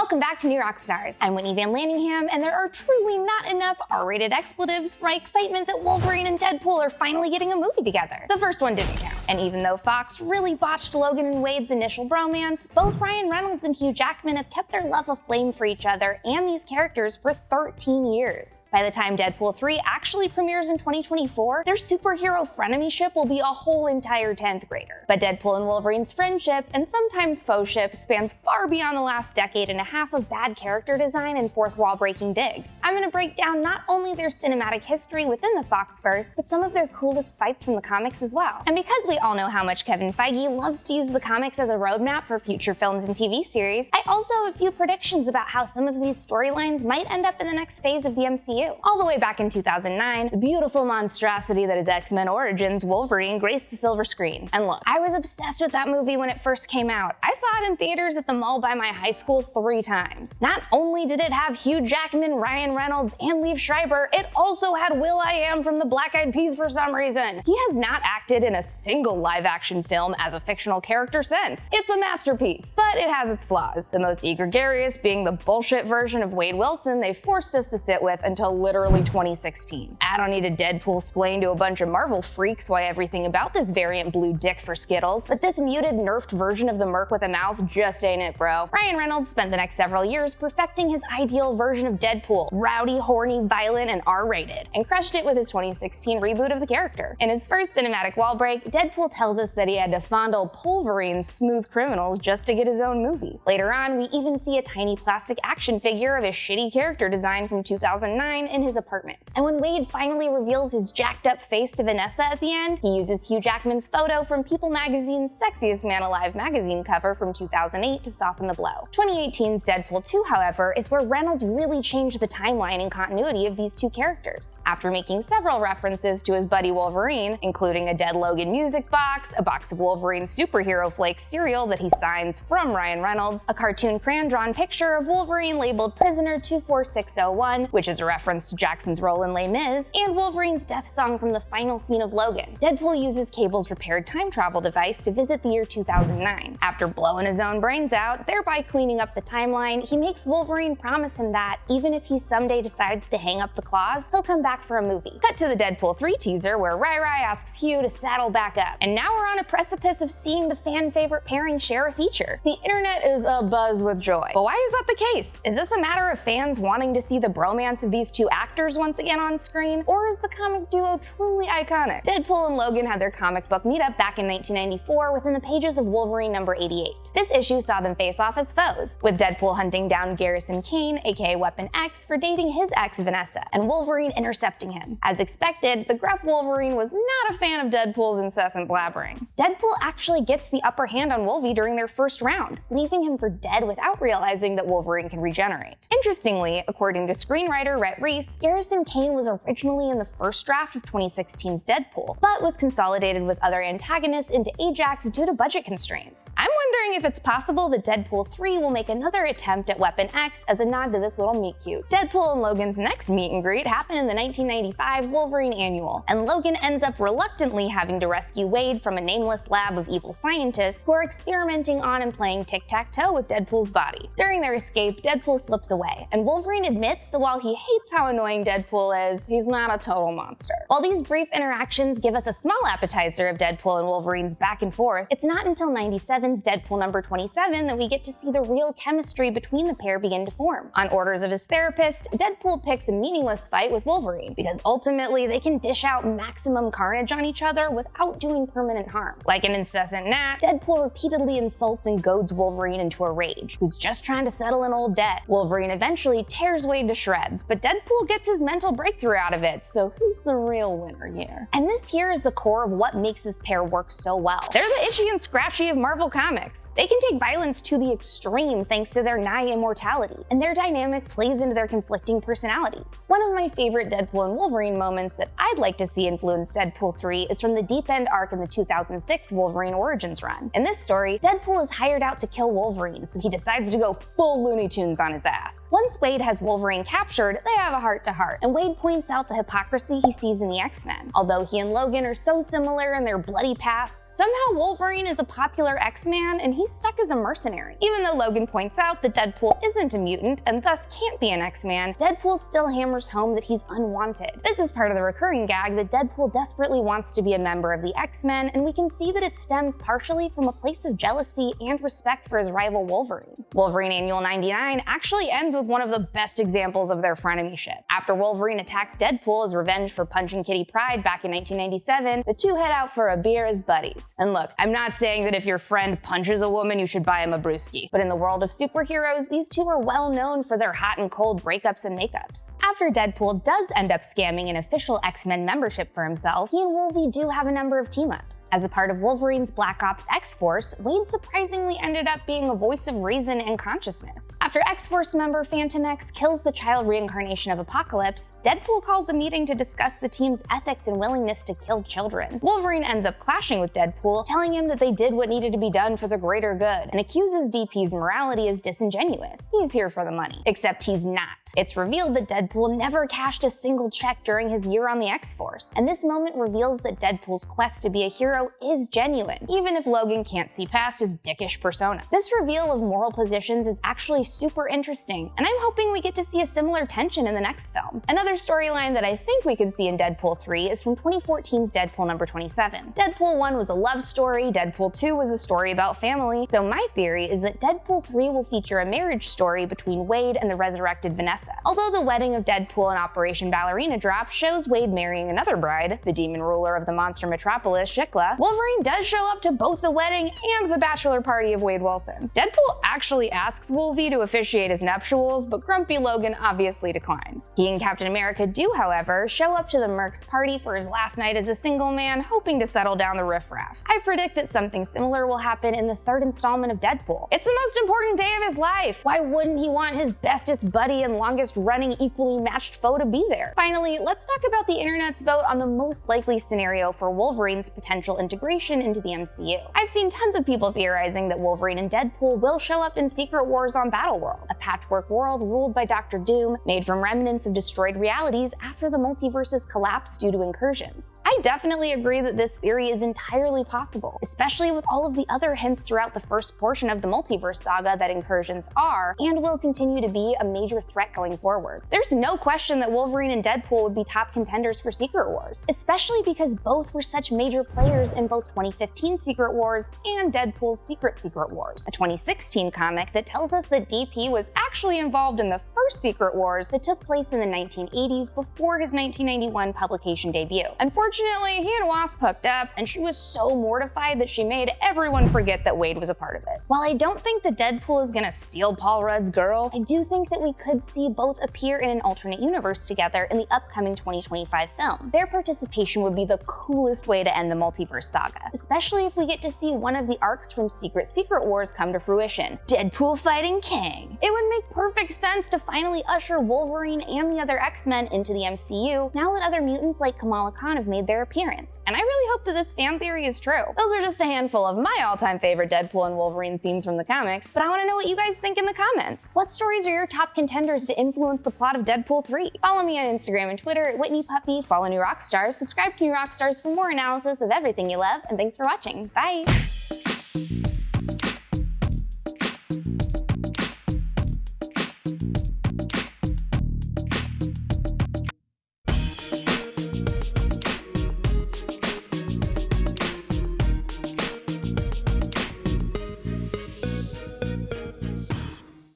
Welcome back to New Rockstars. I'm Whitney Van Laningham, and there are truly not enough R-rated expletives for my excitement that Wolverine and Deadpool are finally getting a movie together. The first one didn't count. And even though Fox really botched Logan and Wade's initial bromance, both Ryan Reynolds and Hugh Jackman have kept their love aflame for each other and these characters for 13 years. By the time Deadpool 3 actually premieres in 2024, their superhero frenemy-ship will be a whole entire 10th grader. But Deadpool and Wolverine's friendship, and sometimes faux-ship, spans far beyond the last decade and a half of bad character design and fourth wall breaking digs. I'm gonna break down not only their cinematic history within the Foxverse, but some of their coolest fights from the comics as well. And because we all know how much Kevin Feige loves to use the comics as a roadmap for future films and TV series, I also have a few predictions about how some of these storylines might end up in the next phase of the MCU. All the way back in 2009, the beautiful monstrosity that is X-Men Origins, Wolverine, graced the silver screen. And look, I was obsessed with that movie when it first came out. I saw it in theaters at the mall by my high school 3 times. Not only did it have Hugh Jackman, Ryan Reynolds, and Liev Schreiber, it also had will.i.am from the Black Eyed Peas for some reason. He has not acted in a single live-action film as a fictional character since. It's a masterpiece, but it has its flaws. The most egregious being the bullshit version of Wade Wilson they forced us to sit with until literally 2016. I don't need a Deadpool splain to a bunch of Marvel freaks why everything about this variant blew dick for Skittles, but this muted, nerfed version of the Merc with a mouth just ain't it, bro. Ryan Reynolds spent the next several years perfecting his ideal version of Deadpool, rowdy, horny, violent, and R-rated, and crushed it with his 2016 reboot of the character. In his first cinematic wall break, Deadpool tells us that he had to fondle Wolverine's smooth criminals just to get his own movie. Later on, we even see a tiny plastic action figure of his shitty character design from 2009 in his apartment. And when Wade finally reveals his jacked up face to Vanessa at the end, he uses Hugh Jackman's photo from People magazine's Sexiest Man Alive magazine cover from 2008 to soften the blow. 2018's Deadpool 2, however, is where Reynolds really changed the timeline and continuity of these two characters. After making several references to his buddy Wolverine, including a Dead Logan music box, a box of Wolverine superhero flakes cereal that he signs from Ryan Reynolds, a cartoon crayon-drawn picture of Wolverine labeled Prisoner 24601, which is a reference to Jackson's role in Les Mis, and Wolverine's death song from the final scene of Logan. Deadpool uses Cable's repaired time travel device to visit the year 2009. After blowing his own brains out, thereby cleaning up the timeline, he makes Wolverine promise him that, even if he someday decides to hang up the claws, he'll come back for a movie. Cut to the Deadpool 3 teaser where Rai asks Hugh to saddle back up. And now we're on a precipice of seeing the fan favorite pairing share a feature. The internet is abuzz with joy. But why is that the case? Is this a matter of fans wanting to see the bromance of these two actors once again on screen? Or is the comic duo truly iconic? Deadpool and Logan had their comic book meetup back in 1994 within the pages of Wolverine number 88. This issue saw them face off as foes, with Deadpool hunting down Garrison Kane, aka Weapon X, for dating his ex Vanessa, and Wolverine intercepting him. As expected, the gruff Wolverine was not a fan of Deadpool's incessant blabbering. Deadpool actually gets the upper hand on Wolvie during their first round, leaving him for dead without realizing that Wolverine can regenerate. Interestingly, according to screenwriter Rhett Reese, Garrison Kane was originally in the first draft of 2016's Deadpool, but was consolidated with other antagonists into Ajax due to budget constraints. I'm wondering if it's possible that Deadpool 3 will make another attempt at Weapon X as a nod to this little meet cute. Deadpool and Logan's next meet and greet happened in the 1995 Wolverine Annual, and Logan ends up reluctantly having to rescue Wade from a nameless lab of evil scientists who are experimenting on and playing tic-tac-toe with Deadpool's body. During their escape, Deadpool slips away, and Wolverine admits that while he hates how annoying Deadpool is, he's not a total monster. While these brief interactions give us a small appetizer of Deadpool and Wolverine's back and forth, it's not until 97's Deadpool number 27 that we get to see the real chemistry between the pair begin to form. On orders of his therapist, Deadpool picks a meaningless fight with Wolverine, because ultimately they can dish out maximum carnage on each other without doing permanent harm. Like an incessant gnat, Deadpool repeatedly insults and goads Wolverine into a rage, who's just trying to settle an old debt. Wolverine eventually tears Wade to shreds, but Deadpool gets his mental breakthrough out of it, so who's the real winner here? And this here is the core of what makes this pair work so well. They're the itchy and scratchy of Marvel Comics. They can take violence to the extreme thanks to their nigh immortality, and their dynamic plays into their conflicting personalities. One of my favorite Deadpool and Wolverine moments that I'd like to see influence Deadpool 3 is from the Deep End arc in the 2006 Wolverine Origins run. In this story, Deadpool is hired out to kill Wolverine, so he decides to go full Looney Tunes on his ass. Once Wade has Wolverine captured, they have a heart-to-heart, and Wade points out the hypocrisy he sees in the X-Men. Although he and Logan are so similar in their bloody pasts, somehow Wolverine is a popular X-Man and and he's stuck as a mercenary. Even though Logan points out that Deadpool isn't a mutant and thus can't be an X-Man, Deadpool still hammers home that he's unwanted. This is part of the recurring gag that Deadpool desperately wants to be a member of the X-Men, and we can see that it stems partially from a place of jealousy and respect for his rival Wolverine. Wolverine Annual 99 actually ends with one of the best examples of their frenemyship. After Wolverine attacks Deadpool as revenge for punching Kitty Pryde back in 1997, the two head out for a beer as buddies. And look, I'm not saying that if your friend punches a woman, you should buy him a brewski, but in the world of superheroes, these two are well known for their hot and cold breakups and makeups. After Deadpool does end up scamming an official X-Men membership for himself, he and Wolvie do have a number of team-ups. As a part of Wolverine's Black Ops X-Force, Wade surprisingly ended up being a voice of reason and consciousness. After X-Force member Phantom X kills the child reincarnation of Apocalypse, Deadpool calls a meeting to discuss the team's ethics and willingness to kill children. Wolverine ends up clashing with Deadpool, telling him that they did what needed to be done for the greater good, and accuses DP's morality as disingenuous. He's here for the money. Except he's not. It's revealed that Deadpool never cashed a single check during his year on the X-Force, and this moment reveals that Deadpool's quest to be a hero is genuine, even if Logan can't see past his dickish persona. This reveal of moral positions is actually super interesting, and I'm hoping we get to see a similar tension in the next film. Another storyline that I think we could see in Deadpool 3 is from 2014's Deadpool number 27. Deadpool 1 was a love story, Deadpool 2 was a story about family, so my theory is that Deadpool 3 will feature a marriage story between Wade and the resurrected Vanessa. Although the wedding of Deadpool and Operation Ballerina Drop shows Wade marrying another bride, the demon ruler of the monster metropolis, Shikla, Wolverine does show up to both the wedding and the bachelor party of Wade Wilson. Deadpool actually asks Wolvie to officiate his nuptials, but grumpy Logan obviously declines. He and Captain America do, however, show up to the Merc's party for his last night as a single man, hoping to settle down the riffraff. I predict that something similar will happen in the third installment of Deadpool. It's the most important day of his life. Why wouldn't he want his bestest buddy and longest running equally matched foe to be there? Finally, let's talk about the internet's vote on the most likely scenario for Wolverine's potential integration into the MCU. I've seen tons of people theorizing that Wolverine and Deadpool will show up in Secret Wars on Battleworld, a patchwork world ruled by Dr. Doom, made from remnants of destroyed realities after the multiverses collapsed due to incursions. I definitely agree that this theory is entirely possible, especially with all of the other hints throughout the first portion of the multiverse saga that incursions are, and will continue to be, a major threat going forward. There's no question that Wolverine and Deadpool would be top contenders for Secret Wars, especially because both were such major players in both 2015 Secret Wars and Deadpool's Secret Wars, a 2016 comic that tells us that DP was actually involved in the first Secret Wars that took place in the 1980s before his 1991 publication debut. Unfortunately, he and Wasp hooked up, and she was so mortified that she made everyone forget that Wade was a part of it. While I don't think that Deadpool is gonna steal Paul Rudd's girl, I do think that we could see both appear in an alternate universe together in the upcoming 2025 film. Their participation would be the coolest way to end the multiverse saga, especially if we get to see one of the arcs from Secret Wars come to fruition, Deadpool fighting Kang. It would make perfect sense to finally usher Wolverine and the other X-Men into the MCU now that other mutants like Kamala Khan have made their appearance, and I really hope that this fan theory is true. Those are just a handful of my all-time favorite Deadpool and Wolverine scenes from the comics, but I want to know what you guys think in the comments. What stories are your top contenders to influence the plot of Deadpool 3? Follow me on Instagram and Twitter at Whitney Puppy, follow New Rockstars, subscribe to New Rockstars for more analysis of everything you love, and thanks for watching. Bye!